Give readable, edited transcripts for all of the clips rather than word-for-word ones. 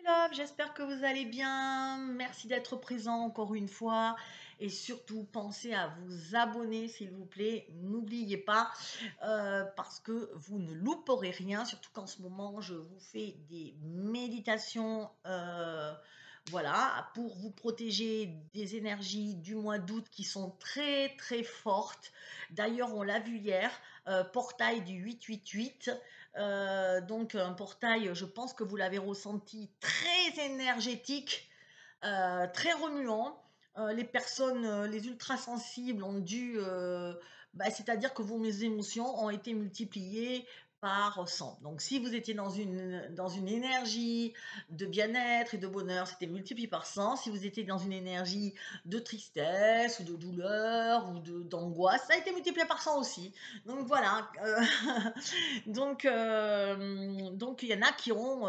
Love, j'espère que vous allez bien. Merci d'être présent encore une fois. Et surtout, pensez à vous abonner, s'il vous plaît. N'oubliez pas, parce que vous ne louperez rien. Surtout qu'en ce moment, je vous fais des méditations, voilà, pour vous protéger des énergies du mois d'août qui sont très, très fortes. D'ailleurs, on l'a vu hier, portail du 888. Donc un portail, je pense que vous l'avez ressenti, très énergétique, très remuant. Les personnes, les ultra sensibles ont dû, c'est-à-dire que vos émotions ont été multipliées par 100. Donc si vous étiez dans une énergie de bien-être et de bonheur, c'était multiplié par 100. Si vous étiez dans une énergie de tristesse ou de douleur ou d'angoisse, ça a été multiplié par 100 aussi. Donc voilà. Donc il y en a qui ont,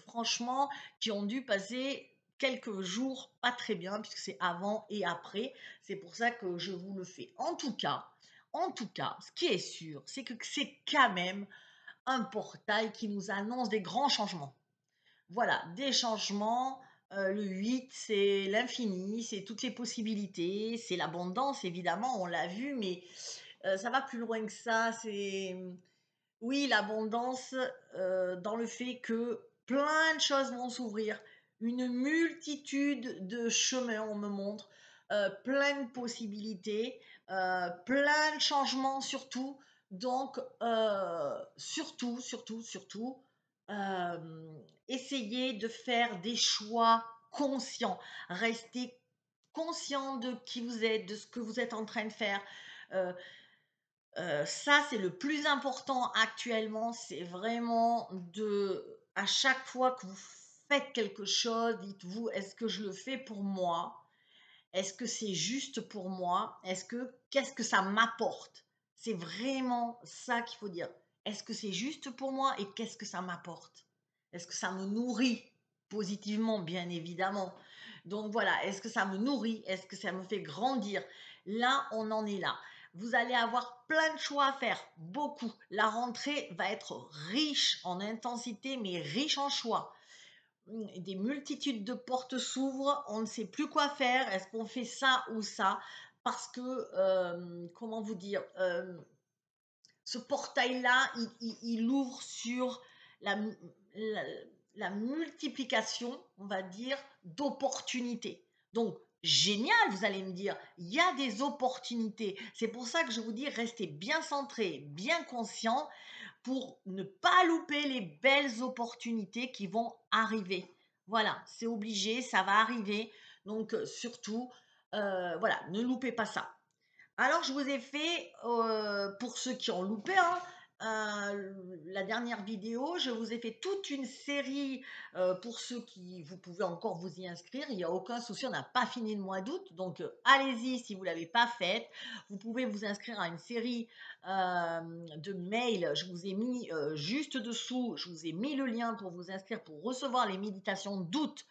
franchement, qui ont dû passer quelques jours pas très bien, puisque c'est avant et après. C'est pour ça que je vous le fais. En tout cas, ce qui est sûr, c'est que c'est quand même un portail qui nous annonce des grands changements. Voilà, des changements. Le 8, c'est l'infini, c'est toutes les possibilités, c'est l'abondance, évidemment, on l'a vu, mais ça va plus loin que ça. Oui, l'abondance, dans le fait que plein de choses vont s'ouvrir, une multitude de chemins, on me montre, plein de possibilités, plein de changements surtout. Donc, surtout, essayez de faire des choix conscients. Restez conscient de qui vous êtes, de ce que vous êtes en train de faire. Euh, Ça, c'est le plus important actuellement, c'est vraiment à chaque fois que vous faites quelque chose, dites-vous, est-ce que je le fais pour moi? Est-ce que c'est juste pour moi? Qu'est-ce que ça m'apporte? C'est vraiment ça qu'il faut dire. Est-ce que c'est juste pour moi et qu'est-ce que ça m'apporte? Est-ce que ça me nourrit positivement, bien évidemment? Donc voilà, est-ce que ça me nourrit? Est-ce que ça me fait grandir? Là, on en est là. Vous allez avoir plein de choix à faire, beaucoup. La rentrée va être riche en intensité, mais riche en choix. Des multitudes de portes s'ouvrent, on ne sait plus quoi faire, est-ce qu'on fait ça ou ça? Parce que, comment vous dire, ce portail-là, il ouvre sur la, la, la multiplication, on va dire, d'opportunités. Donc, génial, vous allez me dire, il y a des opportunités. C'est pour ça que je vous dis, restez bien centré, bien conscient pour ne pas louper les belles opportunités qui vont arriver. Voilà, c'est obligé, ça va arriver. Donc, surtout, voilà, ne loupez pas ça. Alors, je vous ai fait, pour ceux qui ont loupé, hein, la dernière vidéo, je vous ai fait toute une série, pour ceux qui, vous pouvez encore vous y inscrire, il n'y a aucun souci, on n'a pas fini le mois d'août, donc allez-y si vous ne l'avez pas faite. Vous pouvez vous inscrire à une série de mails, je vous ai mis juste dessous, je vous ai mis le lien pour vous inscrire, pour recevoir les méditations d'août,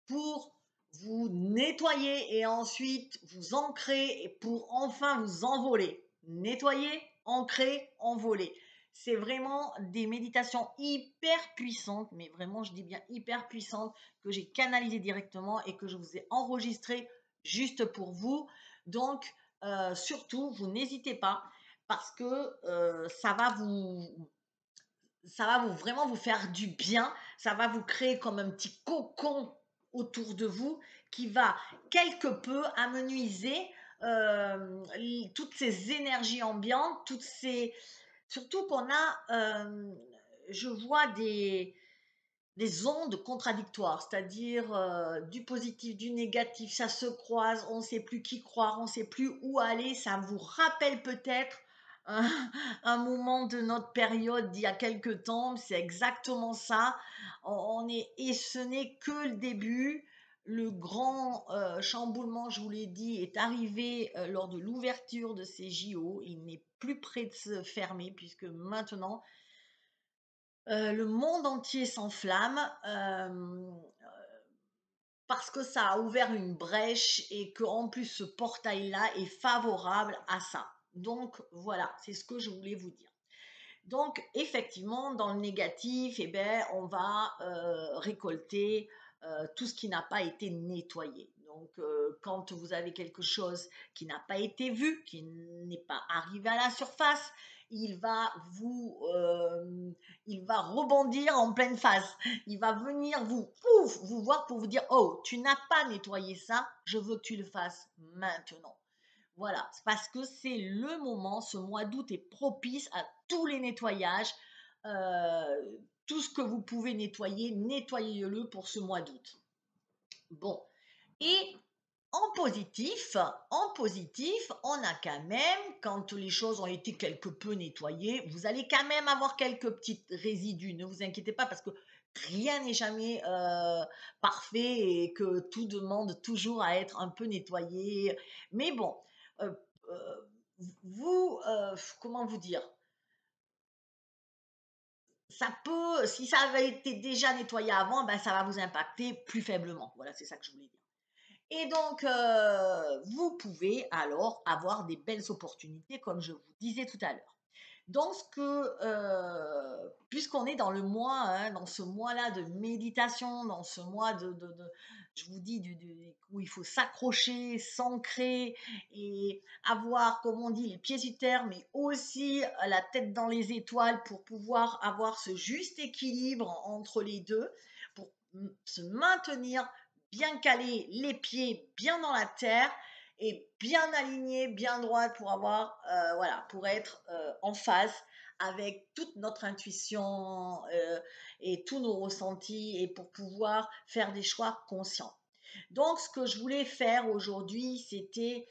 pour vous nettoyer et ensuite vous ancrer et pour enfin vous envoler. Nettoyer, ancrer, envoler. C'est vraiment des méditations hyper puissantes, mais vraiment je dis bien hyper puissantes, que j'ai canalisées directement et que je vous ai enregistrées juste pour vous. Donc surtout, vous n'hésitez pas parce que ça va vraiment vous faire du bien, ça va vous créer comme un petit cocon autour de vous qui va quelque peu amenuiser toutes ces énergies ambiantes, surtout qu'on a, je vois des ondes contradictoires, c'est-à-dire du positif, du négatif, ça se croise, on ne sait plus qui croire, on ne sait plus où aller, ça vous rappelle peut-être un, un moment de notre période d'il y a quelque temps, c'est exactement ça, et ce n'est que le début, le grand chamboulement, je vous l'ai dit, est arrivé lors de l'ouverture de ces JO, il n'est plus près de se fermer puisque maintenant, le monde entier s'enflamme parce que ça a ouvert une brèche et qu'en plus ce portail-là est favorable à ça. Donc voilà, c'est ce que je voulais vous dire. Donc, effectivement, dans le négatif, eh ben, on va récolter tout ce qui n'a pas été nettoyé. Donc, quand vous avez quelque chose qui n'a pas été vu, qui n'est pas arrivé à la surface, il va il va rebondir en pleine face. Il va venir vous voir pour vous dire, oh, tu n'as pas nettoyé ça, je veux que tu le fasses maintenant. Voilà, c'est parce que c'est le moment, ce mois d'août est propice à tous les nettoyages. Tout ce que vous pouvez nettoyer, nettoyez-le pour ce mois d'août. Bon, et en positif, on a quand même, quand les choses ont été quelque peu nettoyées, vous allez quand même avoir quelques petits résidus. Ne vous inquiétez pas parce que rien n'est jamais parfait et que tout demande toujours à être un peu nettoyé. Mais bon, euh, euh, comment vous dire, ça peut, si ça avait été déjà nettoyé avant, ben ça va vous impacter plus faiblement. Voilà, c'est ça que je voulais dire. Et donc, vous pouvez alors avoir des belles opportunités, comme je vous disais tout à l'heure. Donc, puisqu'on est dans le mois, hein, dans ce mois-là de méditation, dans ce mois je vous dis, où il faut s'accrocher, s'ancrer et avoir, comme on dit, les pieds sur terre, mais aussi la tête dans les étoiles pour pouvoir avoir ce juste équilibre entre les deux, pour se maintenir bien calé, les pieds bien dans la terre et bien alignée, bien droite pour avoir, voilà, pour être en phase avec toute notre intuition et tous nos ressentis et pour pouvoir faire des choix conscients. Donc, ce que je voulais faire aujourd'hui, c'était,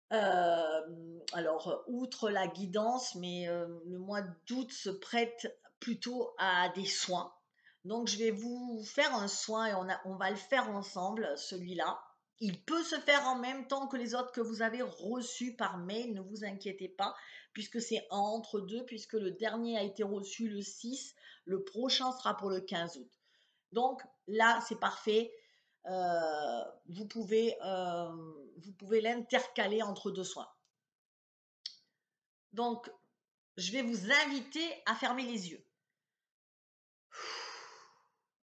alors, outre la guidance, mais le mois d'août se prête plutôt à des soins. Donc, je vais vous faire un soin et on va le faire ensemble, celui-là. Il peut se faire en même temps que les autres que vous avez reçus par mail, ne vous inquiétez pas, puisque c'est entre deux, puisque le dernier a été reçu le 6, le prochain sera pour le 15 août. Donc là, c'est parfait. Vous pouvez l'intercaler entre deux soins. Donc, je vais vous inviter à fermer les yeux,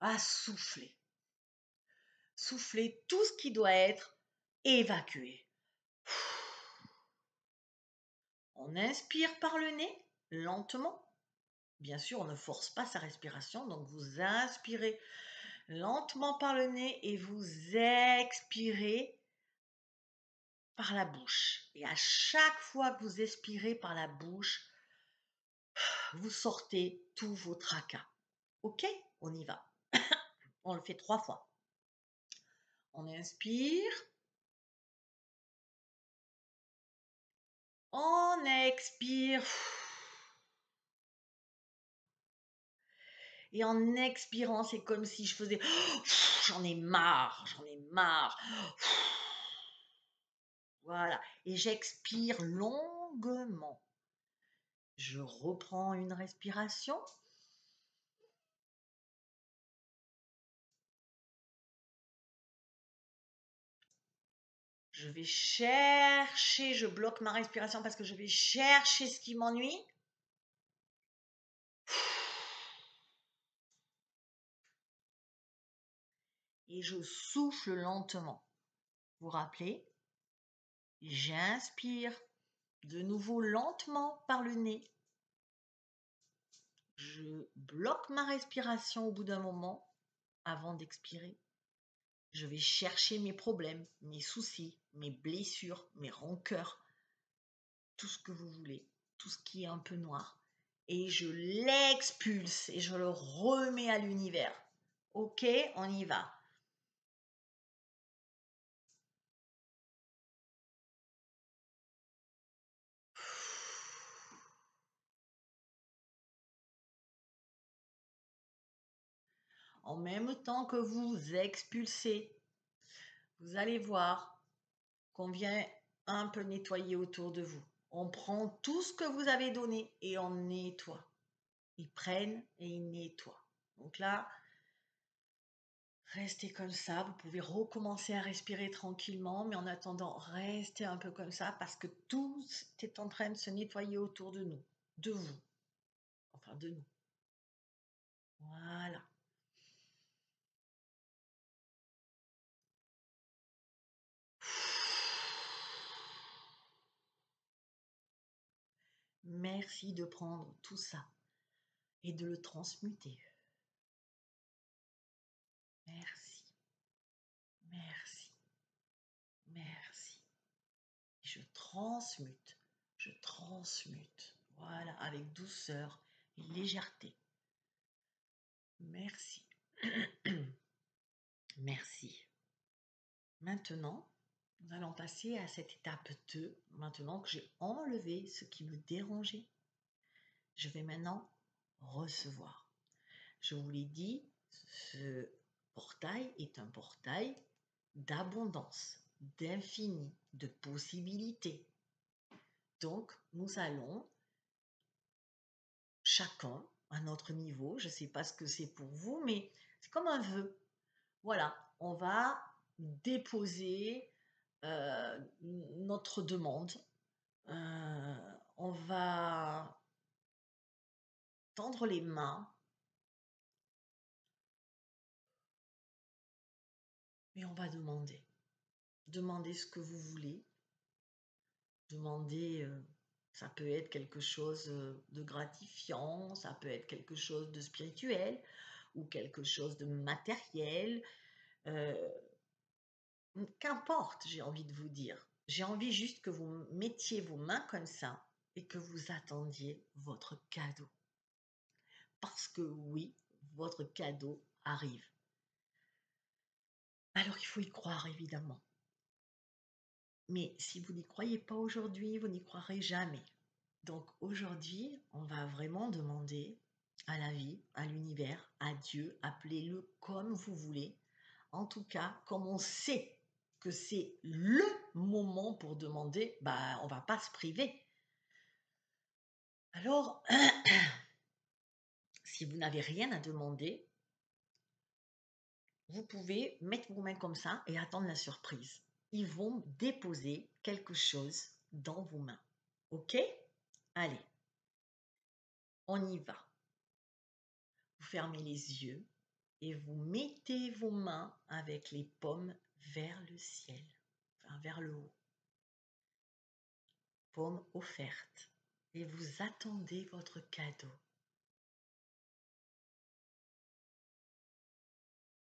à souffler. Souffler tout ce qui doit être évacué. On inspire par le nez, lentement. Bien sûr, on ne force pas sa respiration, donc vous inspirez lentement par le nez et vous expirez par la bouche. Et à chaque fois que vous expirez par la bouche, vous sortez tous vos tracas. Ok, on y va. On le fait 3 fois. On inspire. On expire. Et en expirant, c'est comme si je faisais j'en ai marre, j'en ai marre. Voilà. Et j'expire longuement. Je reprends une respiration. Je vais chercher, je bloque ma respiration parce que je vais chercher ce qui m'ennuie. Et je souffle lentement. Vous vous rappelez? J'inspire de nouveau lentement par le nez. Je bloque ma respiration au bout d'un moment avant d'expirer. Je vais chercher mes problèmes, mes soucis, mes blessures, mes rancœurs, tout ce que vous voulez, tout ce qui est un peu noir. Et je l'expulse et je le remets à l'univers. Ok, on y va. En même temps que vous expulsez, vous allez voir qu'on vient un peu nettoyer autour de vous. On prend tout ce que vous avez donné et on nettoie. Ils prennent et ils nettoient. Donc là, restez comme ça. Vous pouvez recommencer à respirer tranquillement, mais en attendant, restez un peu comme ça parce que tout est en train de se nettoyer autour de nous, de vous. enfin de nous. Voilà. Merci de prendre tout ça et de le transmuter. Merci, merci, merci. Je transmute, je transmute. Voilà, avec douceur et légèreté. Merci. Merci. Maintenant, nous allons passer à cette étape 2. Maintenant que j'ai enlevé ce qui me dérangeait, je vais maintenant recevoir. Je vous l'ai dit, ce portail est un portail d'abondance, d'infini, de possibilités. Donc, nous allons chacun à notre niveau, je ne sais pas ce que c'est pour vous, mais c'est comme un vœu. Voilà, on va déposer notre demande. On va tendre les mains et on va demander. Demandez ce que vous voulez. Demandez, ça peut être quelque chose de gratifiant, ça peut être quelque chose de spirituel ou quelque chose de matériel. Qu'importe, j'ai envie de vous dire. J'ai envie juste que vous mettiez vos mains comme ça et que vous attendiez votre cadeau. Parce que oui, votre cadeau arrive. Alors il faut y croire, évidemment. Mais si vous n'y croyez pas aujourd'hui, vous n'y croirez jamais. Donc aujourd'hui, on va vraiment demander à la vie, à l'univers, à Dieu, appelez-le comme vous voulez. En tout cas, comme on sait que c'est le moment pour demander, bah, on va pas se priver. Alors, si vous n'avez rien à demander, vous pouvez mettre vos mains comme ça et attendre la surprise. Ils vont déposer quelque chose dans vos mains. OK? Allez, on y va. Vous fermez les yeux et vous mettez vos mains avec les paumes vers le ciel, enfin vers le haut. Paume offerte. Et vous attendez votre cadeau.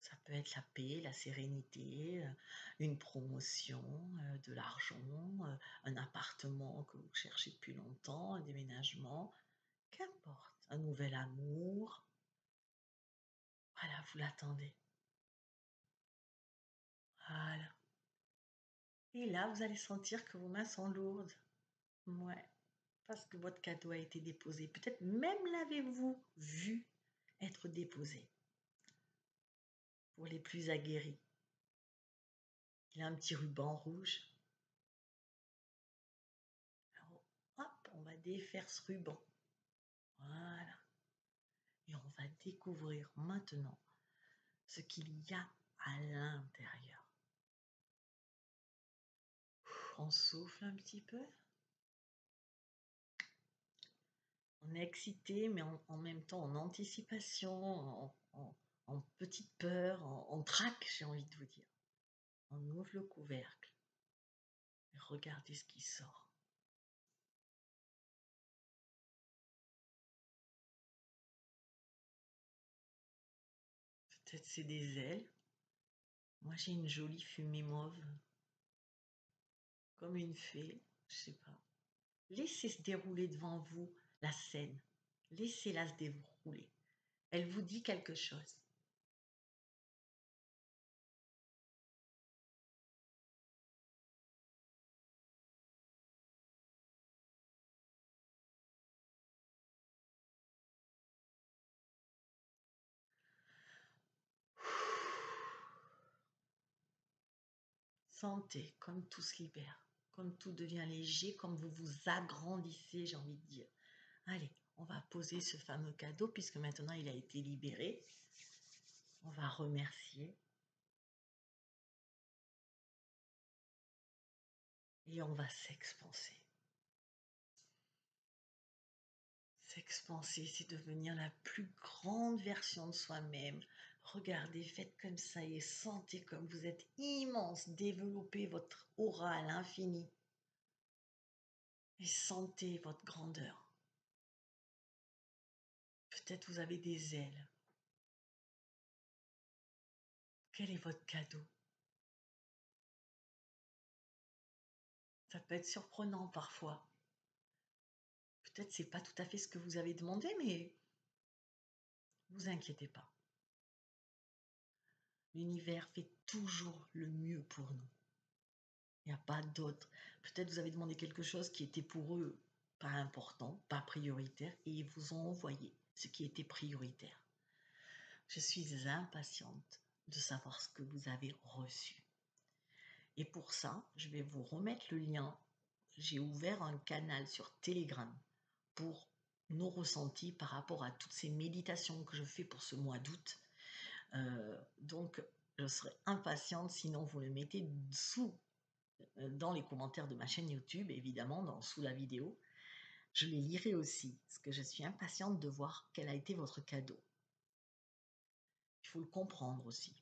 Ça peut être la paix, la sérénité, une promotion, de l'argent, un appartement que vous cherchez depuis longtemps, un déménagement, qu'importe, un nouvel amour. Voilà, vous l'attendez. Voilà. Et là, vous allez sentir que vos mains sont lourdes. Ouais, parce que votre cadeau a été déposé. Peut-être même l'avez-vous vu être déposé. Pour les plus aguerris. Il a un petit ruban rouge. Alors, hop, on va défaire ce ruban. Voilà. Et on va découvrir maintenant ce qu'il y a à l'intérieur. On souffle un petit peu. On est excité, mais en même temps en anticipation, en petite peur, en trac, j'ai envie de vous dire. On ouvre le couvercle et regardez ce qui sort. Peut-être c'est des ailes. Moi j'ai une jolie fumée mauve, comme une fée, je sais pas. Laissez se dérouler devant vous la scène. Laissez-la se dérouler. Elle vous dit quelque chose. Sentez comme tout se libère, comme tout devient léger, comme vous vous agrandissez, j'ai envie de dire. Allez, on va poser ce fameux cadeau puisque maintenant il a été libéré. On va remercier. Et on va s'expanser. Expanser, c'est devenir la plus grande version de soi-même. Regardez, faites comme ça et sentez comme vous êtes immense. Développez votre aura à l'infini et sentez votre grandeur. Peut-être vous avez des ailes. Quel est votre cadeau? Ça peut être surprenant parfois. Peut-être c'est pas tout à fait ce que vous avez demandé, mais vous inquiétez pas. L'univers fait toujours le mieux pour nous. Il n'y a pas d'autre. Peut-être vous avez demandé quelque chose qui était pour eux pas important, pas prioritaire, et ils vous ont envoyé ce qui était prioritaire. Je suis impatiente de savoir ce que vous avez reçu. Et pour ça, je vais vous remettre le lien. J'ai ouvert un canal sur Telegram pour nos ressentis par rapport à toutes ces méditations que je fais pour ce mois d'août. Donc, je serai impatiente, sinon vous le mettez dans les commentaires de ma chaîne YouTube, évidemment, sous la vidéo. Je les lirai aussi, parce que je suis impatiente de voir quel a été votre cadeau. Il faut le comprendre aussi.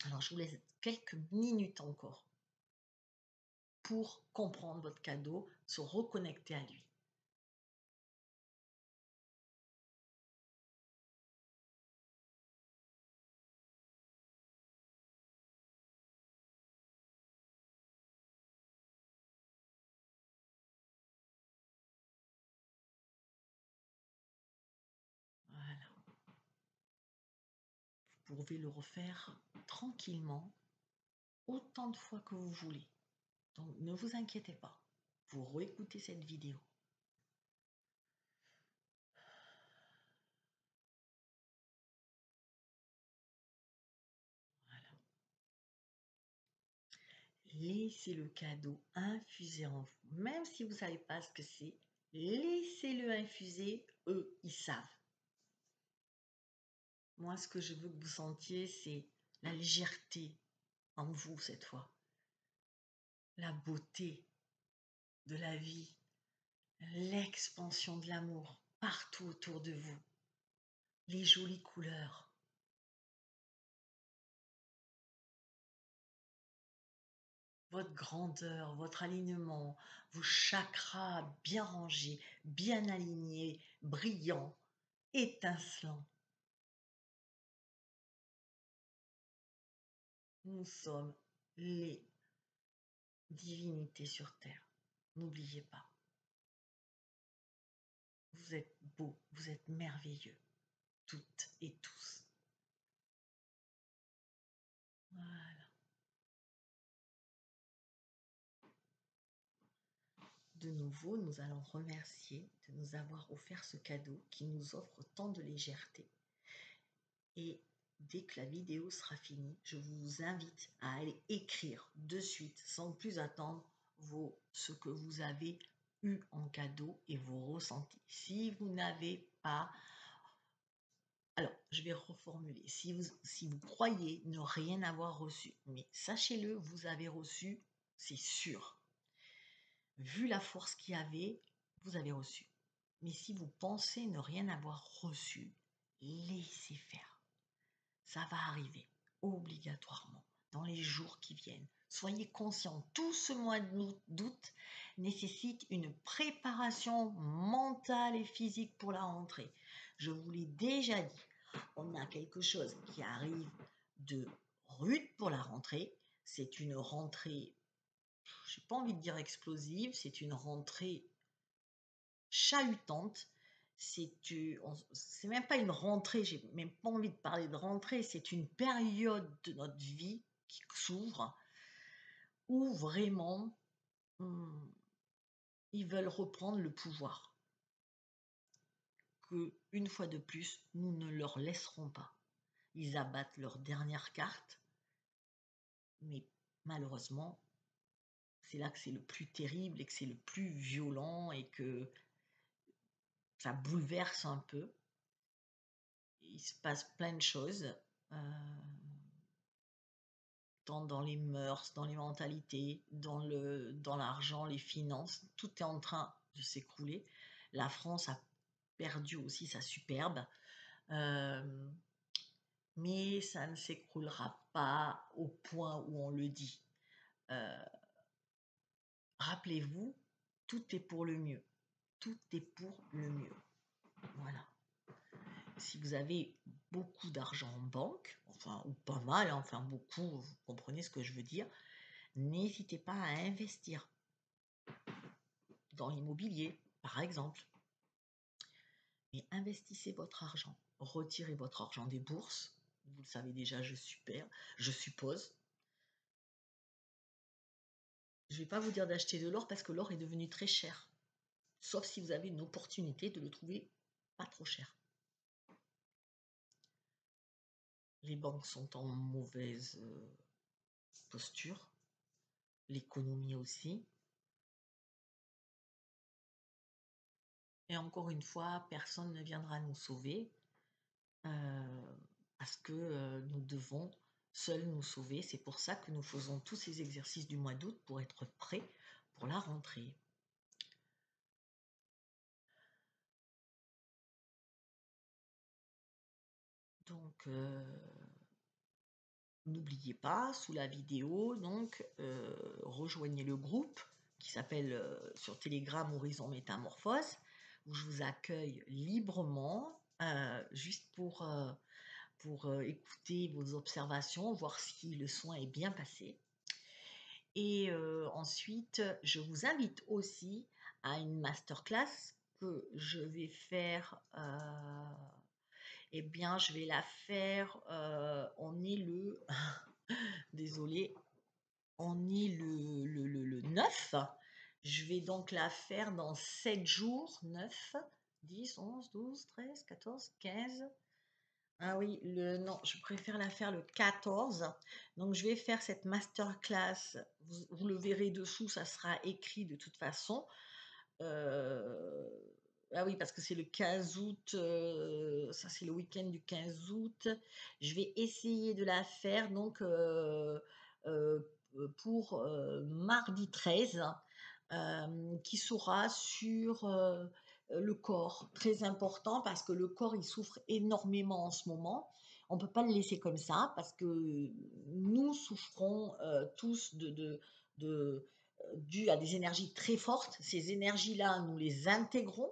Alors, je vous laisse quelques minutes encore pour comprendre votre cadeau, se reconnecter à lui. Voilà. Vous pouvez le refaire tranquillement, autant de fois que vous voulez. Donc, ne vous inquiétez pas. Vous réécoutez cette vidéo. Voilà. Laissez le cadeau infuser en vous. Même si vous ne savez pas ce que c'est, laissez-le infuser. Eux, ils savent. Moi, ce que je veux que vous sentiez, c'est la légèreté en vous cette fois. La beauté de la vie. L'expansion de l'amour partout autour de vous. Les jolies couleurs. Votre grandeur, votre alignement, vos chakras bien rangés, bien alignés, brillants, étincelants. Nous sommes les divinités sur Terre. N'oubliez pas. Vous êtes beaux, vous êtes merveilleux, toutes et tous. Voilà. De nouveau, nous allons remercier de nous avoir offert ce cadeau qui nous offre tant de légèreté. Et dès que la vidéo sera finie, je vous invite à aller écrire de suite, sans plus attendre, ce que vous avez eu en cadeau et vos ressentis. Si vous n'avez pas... Alors, je vais reformuler. Si vous croyez ne rien avoir reçu, mais sachez-le, vous avez reçu, c'est sûr. Vu la force qu'il y avait, vous avez reçu. Mais si vous pensez ne rien avoir reçu, laissez faire. Ça va arriver obligatoirement dans les jours qui viennent. Soyez conscients, tout ce mois d'août nécessite une préparation mentale et physique pour la rentrée. Je vous l'ai déjà dit, on a quelque chose qui arrive de rude pour la rentrée. C'est une rentrée, j'ai pas envie de dire explosive, c'est une rentrée chahutante. C'est même pas une rentrée, j'ai même pas envie de parler de rentrée, c'est une période de notre vie qui s'ouvre où vraiment ils veulent reprendre le pouvoir. Que une fois de plus, nous ne leur laisserons pas. Ils abattent leur dernière carte, mais malheureusement, c'est là que c'est le plus terrible et que c'est le plus violent et que ça bouleverse un peu. Il se passe plein de choses, tant dans les mœurs, dans les mentalités, dans l'argent, les finances, tout est en train de s'écrouler. La France a perdu aussi sa superbe. Mais ça ne s'écroulera pas au point où on le dit. Rappelez-vous, tout est pour le mieux. Tout est pour le mieux. Voilà. Si vous avez beaucoup d'argent en banque, enfin, ou pas mal, hein, enfin beaucoup, vous comprenez ce que je veux dire, n'hésitez pas à investir dans l'immobilier, par exemple. Mais investissez votre argent. Retirez votre argent des bourses. Vous le savez déjà, je suppose. Je ne vais pas vous dire d'acheter de l'or parce que l'or est devenu très cher. Sauf si vous avez une opportunité de le trouver pas trop cher. Les banques sont en mauvaise posture. L'économie aussi. Et encore une fois, personne ne viendra nous sauver parce que nous devons seuls nous sauver. C'est pour ça que nous faisons tous ces exercices du mois d'août pour être prêts pour la rentrée. Donc, n'oubliez pas, sous la vidéo, donc, rejoignez le groupe qui s'appelle sur Telegram Horizon Métamorphose, où je vous accueille librement, juste pour écouter vos observations, voir si le soin est bien passé. Et ensuite, je vous invite aussi à une masterclass que je vais faire. Eh bien, je vais la faire. On est le. Désolé. On est le 9. Je vais donc la faire dans 7 jours. 9, 10, 11, 12, 13, 14, 15. Ah oui, non, je préfère la faire le 14. Donc, je vais faire cette masterclass. Vous le verrez dessous, ça sera écrit de toute façon. Ah oui, parce que c'est le 15 août, ça c'est le week-end du 15 août. Je vais essayer de la faire donc euh, pour mardi 13, qui sera sur le corps. Très important parce que le corps, il souffre énormément en ce moment. On ne peut pas le laisser comme ça parce que nous souffrons tous dû à des énergies très fortes. Ces énergies-là, nous les intégrons.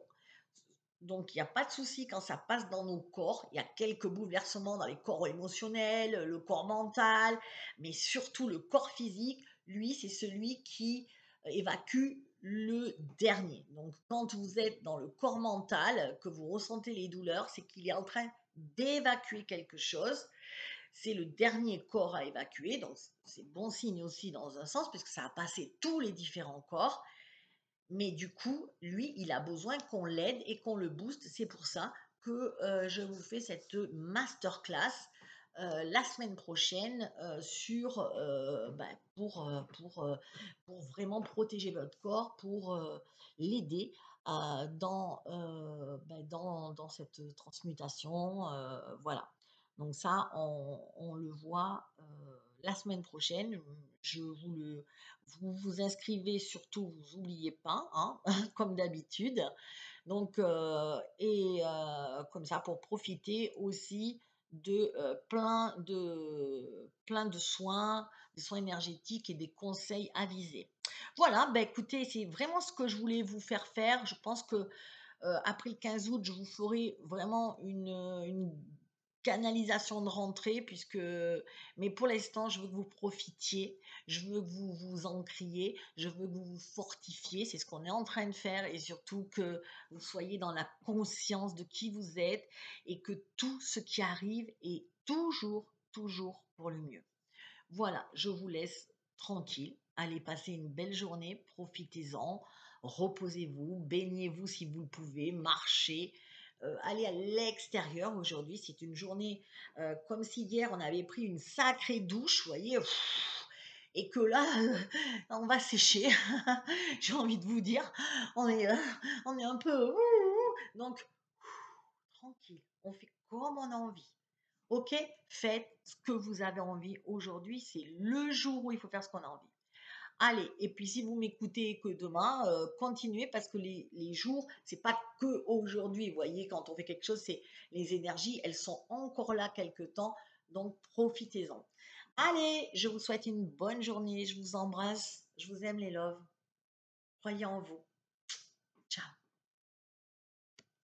Donc, il n'y a pas de souci quand ça passe dans nos corps. Il y a quelques bouleversements dans les corps émotionnels, le corps mental, mais surtout le corps physique. Lui, c'est celui qui évacue le dernier. Donc, quand vous êtes dans le corps mental, que vous ressentez les douleurs, c'est qu'il est en train d'évacuer quelque chose. C'est le dernier corps à évacuer, donc c'est bon signe aussi dans un sens, puisque ça a passé tous les différents corps. Mais du coup, lui, il a besoin qu'on l'aide et qu'on le booste. C'est pour ça que je vous fais cette masterclass la semaine prochaine pour vraiment protéger votre corps, pour l'aider dans cette transmutation. Voilà. Donc ça, on le voit la semaine prochaine. Je vous vous inscrivez surtout, vous n'oubliez pas, hein, comme d'habitude. Donc, comme ça, pour profiter aussi de plein de soins, des soins énergétiques et des conseils avisés. Voilà, ben écoutez, c'est vraiment ce que je voulais vous faire faire. Je pense que après le 15 août, je vous ferai vraiment une canalisation de rentrée, mais pour l'instant, je veux que vous profitiez, je veux que vous vous encriez, je veux que vous vous fortifiez, c'est ce qu'on est en train de faire, et surtout que vous soyez dans la conscience de qui vous êtes et que tout ce qui arrive est toujours pour le mieux. Voilà, je vous laisse tranquille. Allez passer une belle journée, profitez-en, reposez-vous, baignez-vous si vous le pouvez, marchez, allez à l'extérieur. Aujourd'hui, c'est une journée comme si hier on avait pris une sacrée douche, vous voyez, et que là, on va sécher. J'ai envie de vous dire, on est un peu... Donc, tranquille, on fait comme on a envie. Ok, faites ce que vous avez envie aujourd'hui. C'est le jour où il faut faire ce qu'on a envie. Allez, et puis si vous m'écoutez que demain, continuez parce que les jours, c'est pas que aujourd'hui. Vous voyez, quand on fait quelque chose, c'est les énergies, elles sont encore là quelque temps, donc profitez-en. Allez, je vous souhaite une bonne journée, je vous embrasse, je vous aime les loves, croyez en vous.